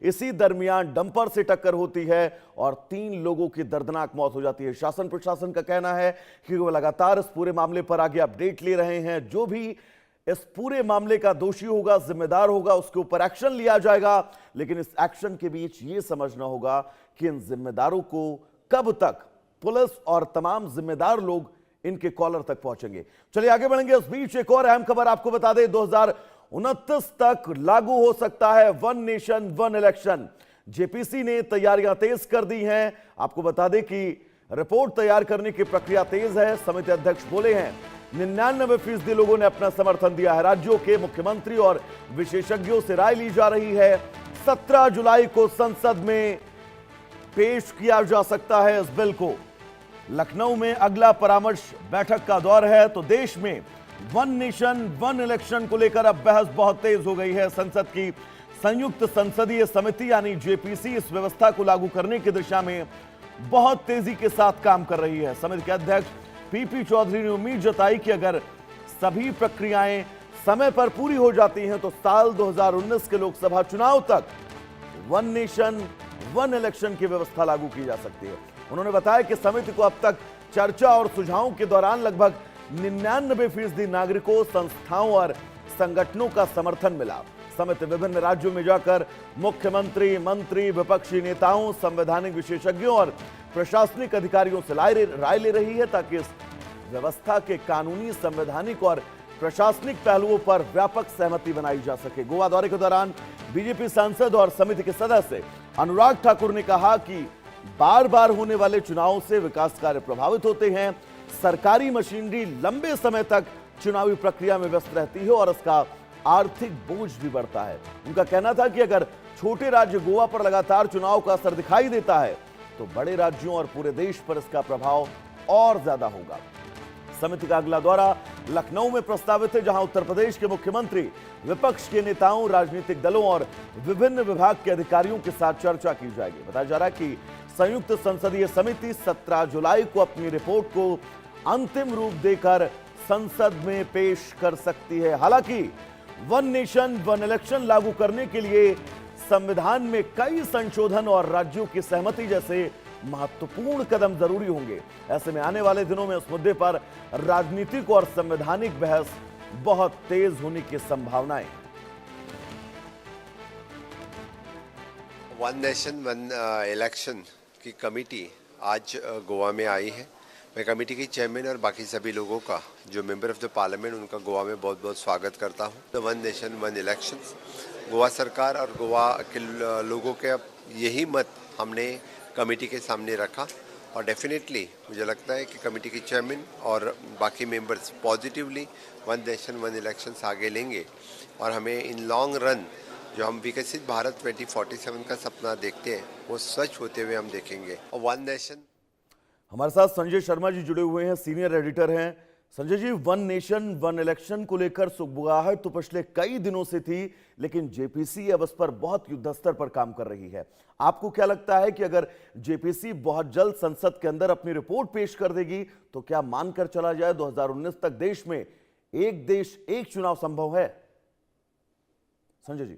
इसी दरमियान डंपर से टक्कर होती है और 3 लोगों की दर्दनाक मौत हो जाती है। शासन प्रशासन का कहना है कि वो लगातार इस पूरे मामले पर आगे अपडेट ले रहे हैं। जो भी इस पूरे मामले का दोषी होगा, जिम्मेदार होगा, उसके ऊपर एक्शन लिया जाएगा। लेकिन इस एक्शन के बीच ये समझना होगा कि इन जिम्मेदारों को कब तक पुलिस और तमाम जिम्मेदार लोग इनके कॉलर तक पहुंचेंगे। चलिए आगे बढ़ेंगे। इस बीच एक और अहम खबर आपको बता दें, 2029 तक लागू हो सकता है one nation one election. JPC ने तैयारियां तेज कर दी हैं। आपको बता दें कि रिपोर्ट तैयार करने की प्रक्रिया तेज है। समिति अध्यक्ष बोले हैं 99% लोगों ने अपना समर्थन दिया है। राज्यों के मुख्यमंत्री और विशेषज्ञों से राय ली जा रही है। 17 जुलाई को संसद में पेश किया जा सकता है इस बिल को। लखनऊ में अगला परामर्श बैठक का दौर है। तो देश में वन नेशन वन इलेक्शन को लेकर अब बहस बहुत तेज हो गई है। संसद की संयुक्त संसदीय समिति यानी जेपीसी इस व्यवस्था को लागू करने की दिशा में बहुत तेजी के साथ काम कर रही है। समिति के अध्यक्ष पीपी चौधरी ने उम्मीद जताई कि अगर सभी प्रक्रियाएं समय पर पूरी हो जाती हैं तो साल 2019 के लोकसभा चुनाव तक वन नेशन वन इलेक्शन की व्यवस्था लागू की जा सकती है। उन्होंने बताया कि समिति को अब तक चर्चा और सुझावों के दौरान लगभग 99% नागरिकों, संस्थाओं और संगठनों का समर्थन मिला। समिति विभिन्न राज्यों में जाकर मुख्यमंत्री, मंत्री, विपक्षी नेताओं, संवैधानिक विशेषज्ञों और प्रशासनिक अधिकारियों से राय ले रही है ताकि इस व्यवस्था के कानूनी, संवैधानिक और प्रशासनिक पहलुओं पर व्यापक सहमति बनाई जा सके। गोवा दौरे के दौरान बीजेपी सांसद और समिति के सदस्य अनुराग ठाकुर ने कहा कि बार बार होने वाले चुनावों से विकास कार्य प्रभावित होते हैं। सरकारी मशीनरी लंबे समय तक चुनावी प्रक्रिया में व्यस्त रहती है और इसका आर्थिक बोझ भी बढ़ता है। उनका कहना था कि अगर छोटे राज्य गोवा पर लगातार चुनाव का असर दिखाई देता है तो बड़े राज्यों और पूरे देश पर इसका प्रभाव और ज्यादा होगा। समिति का अगला दौरा लखनऊ में प्रस्तावित है, जहां उत्तर प्रदेश के मुख्यमंत्री, विपक्ष के नेताओं, राजनीतिक दलों और विभिन्न विभाग के अधिकारियों के साथ चर्चा की जाएगी। बताया जा रहा है कि संयुक्त संसदीय समिति 17 जुलाई को अपनी रिपोर्ट को अंतिम रूप देकर संसद में पेश कर सकती है। हालांकि वन नेशन वन इलेक्शन लागू करने के लिए संविधान में कई संशोधन और राज्यों की सहमति जैसे महत्वपूर्ण कदम जरूरी होंगे। ऐसे में आने वाले दिनों में इस मुद्दे पर राजनीतिक और संवैधानिक बहस बहुत तेज होने की संभावनाएं। वन नेशन वन इलेक्शन की कमेटी आज गोवा में आई है। मैं कमेटी के चेयरमैन और बाकी सभी लोगों का, जो मेंबर ऑफ द पार्लियामेंट, उनका गोवा में बहुत बहुत स्वागत करता हूं। The one nation one elections, Goa सरकार और गोवा के लोगों के यही मत हमने कमेटी के सामने रखा और डेफिनेटली मुझे लगता है कि कमेटी के चेयरमैन और बाकी members positively one nation one elections आगे लेंगे और हमें इन लॉन्ग रन जो हम विकसित भारत 2047 का सपना देखते हैं वो सच होते हुए हम देखेंगे। और वन नेशन। हमारे साथ संजय शर्मा जी जुड़े हुए हैं, सीनियर एडिटर हैं। Sanjay ji, one nation one election को लेकर सुगबुगाहट तो पिछले कई दिनों से थी, लेकिन जेपीसी अब इस पर बहुत युद्ध स्तर पर काम कर रही है। आपको क्या लगता है कि अगर जेपीसी बहुत जल्द संसद के अंदर अपनी रिपोर्ट पेश कर देगी तो क्या मानकर चला जाए 2019 तक देश में एक देश एक चुनाव संभव है? संजय जी,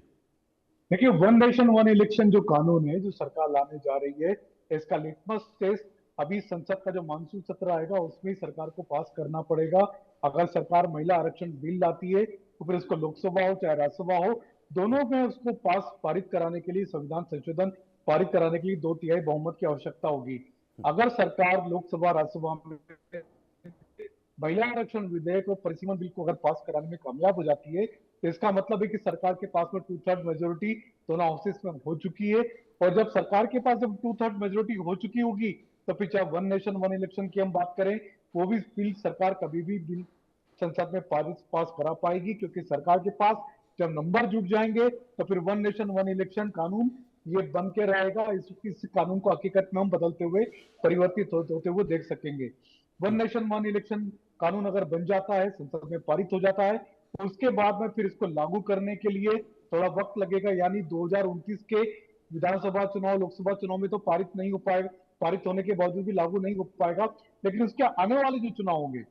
देखिए, वन नेशन वन इलेक्शन जो कानून है जो सरकार लाने जा रही है, इसका लिटमस टेस्ट अभी संसद का जो मानसून सत्र आएगा उसमें सरकार को पास करना पड़ेगा। अगर सरकार महिला आरक्षण बिल लाती है तो फिर उसको लोकसभा हो चाहे राज्यसभा हो, दोनों में उसको पारित कराने के लिए, संविधान संशोधन पारित कराने के लिए 2/3 बहुमत की आवश्यकता होगी। अगर सरकार लोकसभा राज्यसभा में महिला आरक्षण विधेयक और परिसीमन बिल को अगर पास कराने में कामयाब हो जाती है तो इसका मतलब है कि सरकार के पास में 2/3 मेजोरिटी दोनों हाउसेस में हो चुकी है। और जब सरकार के पास जब 2/3 मेजोरिटी हो चुकी होगी तो फिर चाहे वन नेशन वन इलेक्शन की हम बात करें, वो भी बिल सरकार कभी भी बिल संसद में पास करा पाएगी, क्योंकि सरकार के पास जब नंबर जुट जाएंगे तो फिर वन नेशन वन इलेक्शन कानून ये बन के रहेगा। इस कानून को हकीकत में हम बदलते हुए, परिवर्तित होते हुए देख सकेंगे। वन नेशन वन इलेक्शन कानून अगर बन जाता है, संसद में पारित हो जाता है, तो उसके बाद में फिर इसको लागू करने के लिए थोड़ा वक्त लगेगा। यानी 2029 के विधानसभा चुनाव, लोकसभा चुनाव में तो पारित नहीं हो पाएगा, पारित होने के बावजूद भी लागू नहीं हो पाएगा। लेकिन उसके आने वाले जो चुनाव होंगे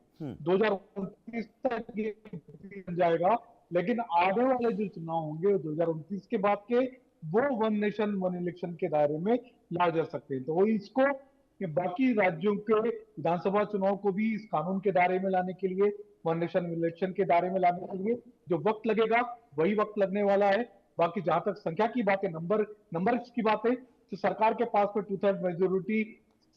2029 तक ये बन जाएगा, लेकिन आने वाले जो चुनाव होंगे 2029 के बाद के वो वन नेशन वन इलेक्शन के दायरे में ला जा सकते हैं। तो वो इसको कि बाकी राज्यों के विधानसभा चुनाव को भी इस कानून के दायरे में लाने के लिए, वन नेशन इलेक्शन के दायरे में लाने के लिए जो वक्त लगेगा वही वक्त लगने वाला है। बाकी जहां तक संख्या की बात है, नंबर की बात है, तो सरकार के पास में 2/3 मेजोरिटी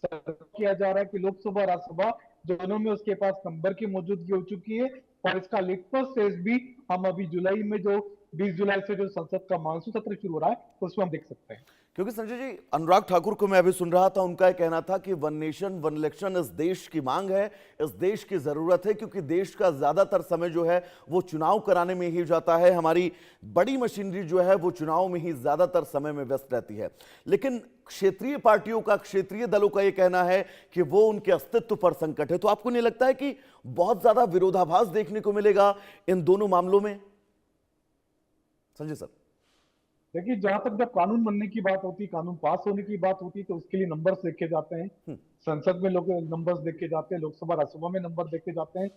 किया जा रहा है कि लोकसभा राज्यसभा दोनों में उसके पास नंबर की मौजूदगी हो चुकी है। और इसका लिटमस टेस्ट भी हम अभी जुलाई में जो 20 जुलाई से जो संसद का मानसून सत्र शुरू हो रहा है उसमें हम देख सकते हैं। क्योंकि संजय जी, अनुराग ठाकुर को मैं अभी सुन रहा था, उनका यह कहना था कि वन नेशन वन इलेक्शन इस देश की मांग है, इस देश की जरूरत है, क्योंकि देश का ज्यादातर समय जो है वो चुनाव कराने में ही जाता है। हमारी बड़ी मशीनरी जो है वो चुनाव में ही ज्यादातर समय में व्यस्त रहती है। लेकिन क्षेत्रीय पार्टियों का, क्षेत्रीय दलों का यह कहना है कि वो उनके अस्तित्व पर संकट है। तो आपको नहीं लगता है कि बहुत ज्यादा विरोधाभास देखने को मिलेगा इन दोनों मामलों में, संजय सर? देखिए, जहां तक जब कानून बनने की बात होती है, कानून पास होने की बात होती है, तो उसके लिए नंबर्स देखे जाते हैं। संसद में लोग नंबर्स देखे जाते हैं, लोकसभा राज्यसभा में नंबर देखे जाते हैं।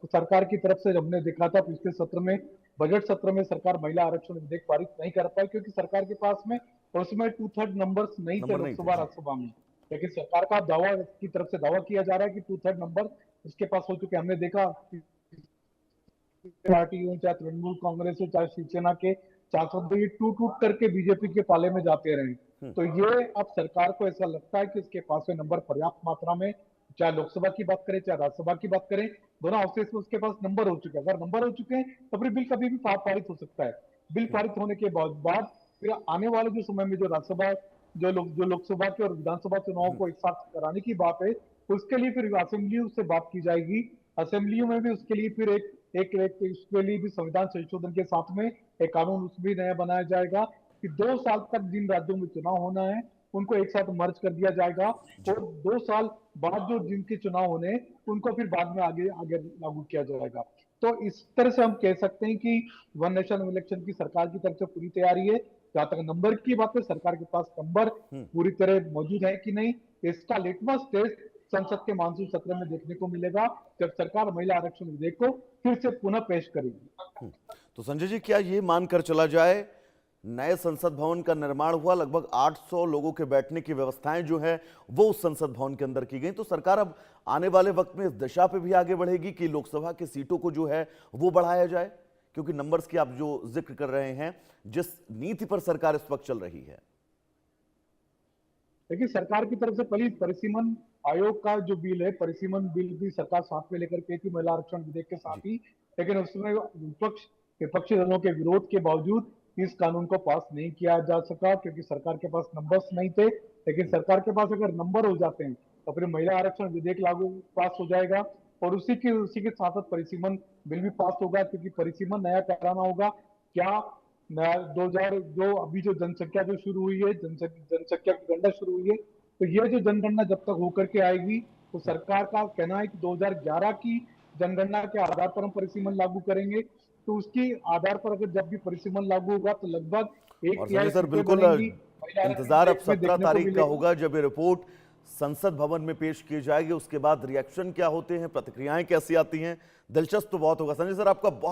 सरकार की तरफ से हमने देखा था पिछले सत्र में, बजट सत्र में सरकार महिला आरक्षण विधेयक पारित नहीं कर पाई क्योंकि सरकार के पास में उसमें 2/3 नंबर्स नहीं थे लोकसभा राज्यसभा में। लेकिन सरकार का दावा की तरफ से दावा किया जा रहा है कि 2/3 नंबर उसके पास हो चुके। हमने देखा पार्टी हो, चाहे तृणमूल कांग्रेस हो, चाहे शिवसेना के सांसद, ये टूट टूट करके बीजेपी के पाले में जाते रहे। तो ये अब सरकार को ऐसा लगता है कि इसके पास में नंबर पर्याप्त मात्रा में, चाहे लोकसभा की बात करें चाहे राज्यसभा की बात करें, दोनों हाउसेस में उसके पास नंबर हो चुके हैं। अगर नंबर हो चुके हैं तो फिर बिल कभी भी पारित हो सकता है। बिल पारित होने के बाद फिर आने वाले जो समय में जो राज्यसभा जो लोकसभा के और विधानसभा चुनाव को एक साथ कराने की बात है, उसके लिए फिर असेंबलियों से बात की जाएगी। असेंबलियों में भी उसके लिए फिर उसके लिए भी संविधान संशोधन के साथ में एक कानून उसमें नया बनाया जाएगा कि 2 साल तक जिन राज्यों में चुनाव होना है उनको एक साथ मर्ज कर दिया जाएगा, और 2 साल बाद जो जिनके चुनाव होने हैं उनको फिर बाद में आगे आगे लागू किया जाएगा। तो इस तरह से हम कह सकते हैं कि वन नेशन इलेक्शन की सरकार की तरफ से पूरी तैयारी है। जहां तक नंबर की बात है, सरकार के पास नंबर पूरी तरह मौजूद है कि नहीं, इसका लिटमस टेस्ट संसद के मानसून सत्र में देखने को मिलेगा, जब सरकार महिला आरक्षण विधेयक को फिर से पुनः पेश करेगी। तो संजय जी, क्या ये मानकर चला जाए, नए संसद भवन का निर्माण हुआ, लगभग 800 लोगों के बैठने की व्यवस्थाएं जो है वो उस संसद भवन के अंदर की गई, तो सरकार अब आने वाले वक्त में इस दिशा पे भी आगे बढ़ेगी कि लोकसभा की सीटों को जो है वो बढ़ाया जाए? क्योंकि नंबर्स की आप जो जिक्र कर रहे हैं, जिस नीति पर सरकार इस वक्त चल रही है। देखिए, सरकार की तरफ से पहले परिसीमन आयोग का जो बिल है, परिसीमन बिल भी सरकार साथ में लेकर के थी महिला आरक्षण विधेयक के साथ ही, लेकिन उसमें विपक्षी दलों के विरोध के बावजूद इस कानून को पास नहीं किया जा सका क्योंकि सरकार के पास नंबर्स नहीं थे। लेकिन सरकार के पास अगर नंबर हो जाते हैं तो फिर महिला आरक्षण विधेयक पास हो जाएगा, और उसी के साथ साथ परिसीमन बिल भी पास होगा, क्योंकि परिसीमन नया कराना होगा। क्या 2000 जो अभी जो जनसंख्या जो शुरू हुई है, जनसंख्या की गणना शुरू हुई है, तो ये जो जनगणना जब तक होकर के आएगी तो सरकार का कहना है कि 2011 की जनगणना के आधार पर हम परिसीमन लागू करेंगे। तो उसकी आधार पर अगर जब भी परिसीमन लागू होगा तो लगभग और संजय सर, बिल्कुल इंतजार अब 17 तारीख का होगा जब ये रिपोर्ट संसद भवन में पेश की जाएगी। उसके बाद रिएक्शन क्या होते हैं, प्रतिक्रियाएं कैसी आती हैं, दिलचस्प तो बहुत होगा। संजय सर, आपका बहुत